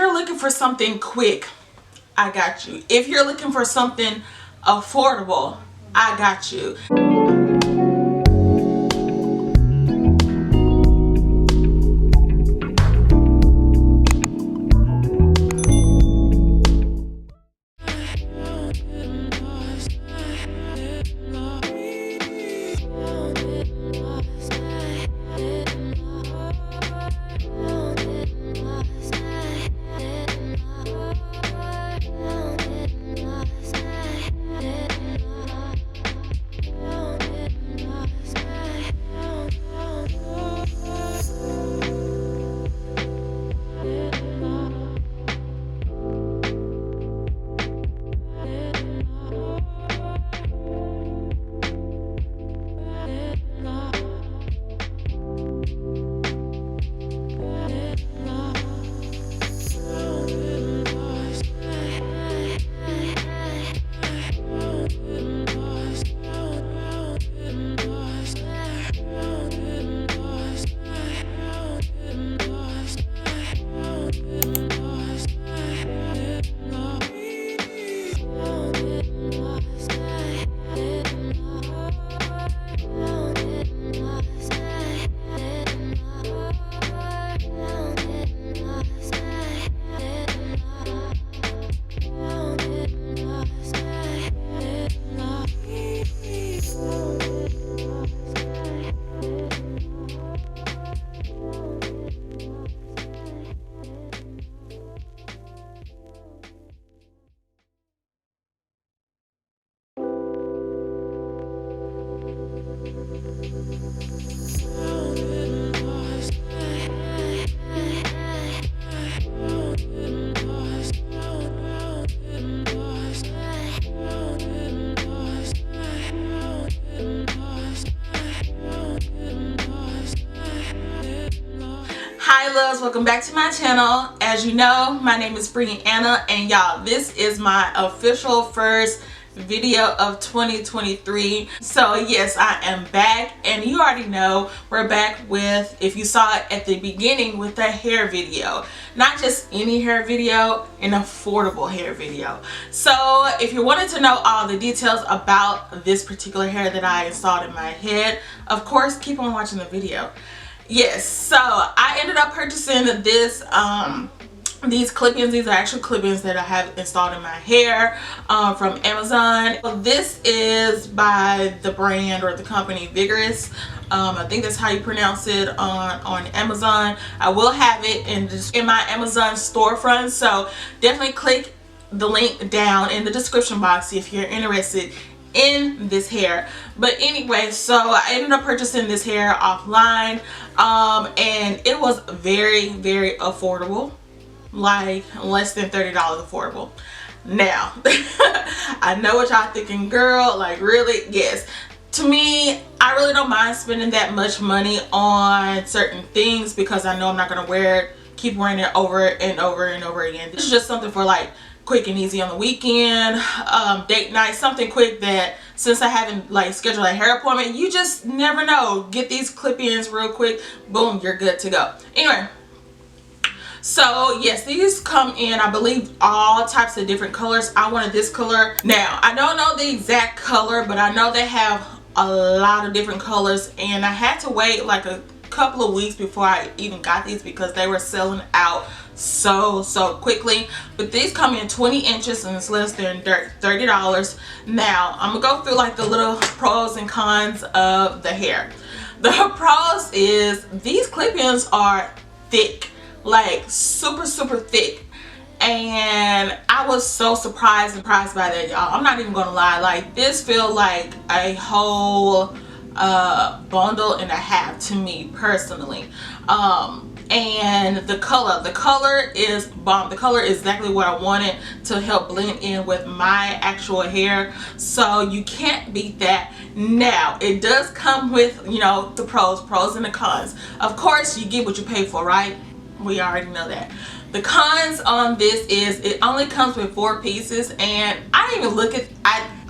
you're looking for something quick, I got you. If you're looking for something affordable, I got you. Hi loves, welcome back to my channel. As you know, my name is Anna, and y'all, this is my official first video of 2023. So yes, I am back, and you already know we're back with, if you saw it at the beginning, with the hair video. Not just any hair video, an affordable hair video. So if you wanted to know all the details about this particular hair that I installed in my head, of course keep on watching the video. Yes, so I ended up purchasing this these clip-ins. These are actual clip-ins that I have installed in my hair from Amazon. So this is by the brand or the company Vigorous. I think that's how you pronounce it on Amazon. I will have it in my Amazon storefront, so definitely click the link down in the description box if you're interested in this hair. But anyway, so I ended up purchasing this hair offline, and it was very affordable, like less than $30 affordable. Now I know what y'all thinking, girl, like really? Yes, to me, I really don't mind spending that much money on certain things because I know I'm not gonna wear it, keep wearing it over and over and over again. This is just something for like quick and easy on the weekend, date night, something quick that, since I haven't like scheduled a hair appointment, you just never know. Get these clip-ins real quick, boom, you're good to go. Anyway, so yes, these come in, I believe, all types of different colors. I wanted this color. Now, I don't know the exact color, but I know they have a lot of different colors, and I had to wait like a couple of weeks before I even got these because they were selling out so quickly. But these come in 20 inches and it's less than $30. Now I'm gonna go through like the little pros and cons of the hair. The pros is these clip-ins are thick, like super thick, and I was so surprised by that, y'all. I'm not even gonna lie, like this feel like a whole bundle and a half to me personally. And the color is bomb. The color is exactly what I wanted to help blend in with my actual hair, so you can't beat that. Now it does come with, you know, the pros and the cons. Of course you get what you pay for, right? We already know that. The cons on this is it only comes with 4 pieces, and I didn't even look at,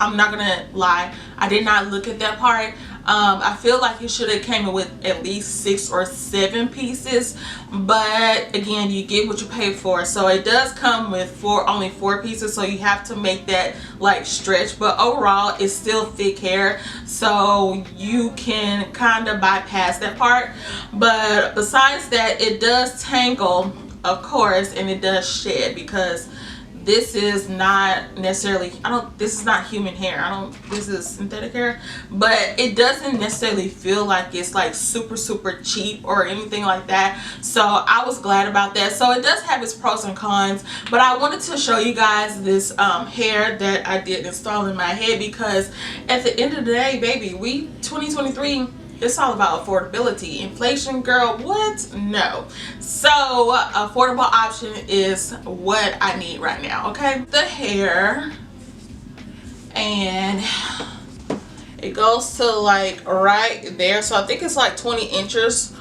I'm not gonna lie, I did not look at that part. I feel like it should have came with at least 6 or 7 pieces, but again, you get what you pay for. So it does come with only 4 pieces, so you have to make that like stretch, but overall it's still thick hair, so you can kind of bypass that part. But besides that, it does tangle, of course, and it does shed, because this is not necessarily, this is not human hair. This is synthetic hair, but it doesn't necessarily feel like it's like super cheap or anything like that. So I was glad about that. So it does have its pros and cons, but I wanted to show you guys this hair that I did install in my head, because at the end of the day, baby, 2023, it's all about affordability. Inflation, girl, what? No. So affordable option is what I need right now. Okay, the hair, and it goes to like right there, so I think it's like 20 inches,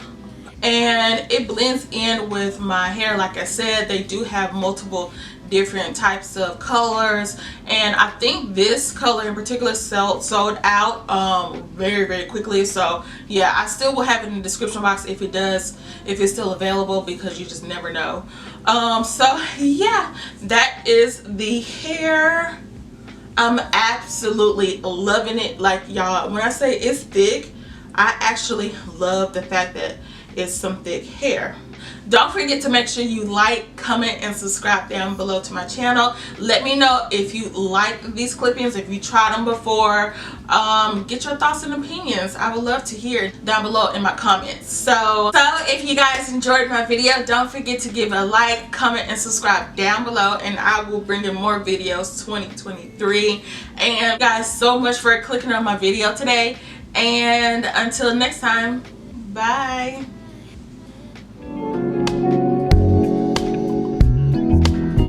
and it blends in with my hair. Like I said, they do have multiple different types of colors, and I think this color in particular sold out very quickly. So yeah, I still will have it in the description box if it's still available, because you just never know. So yeah, that is the hair. I'm absolutely loving it. Like, y'all, when I say it's thick, I actually love the fact that it's some thick hair. Don't forget to make sure you like, comment, and subscribe down below to my channel. Let me know if you like these clippings, if you tried them before. Get your thoughts and opinions. I would love to hear down below in my comments. So if you guys enjoyed my video, don't forget to give a like, comment, and subscribe down below, and I will bring in more videos 2023. And guys, so much for clicking on my video today, and until next time, bye.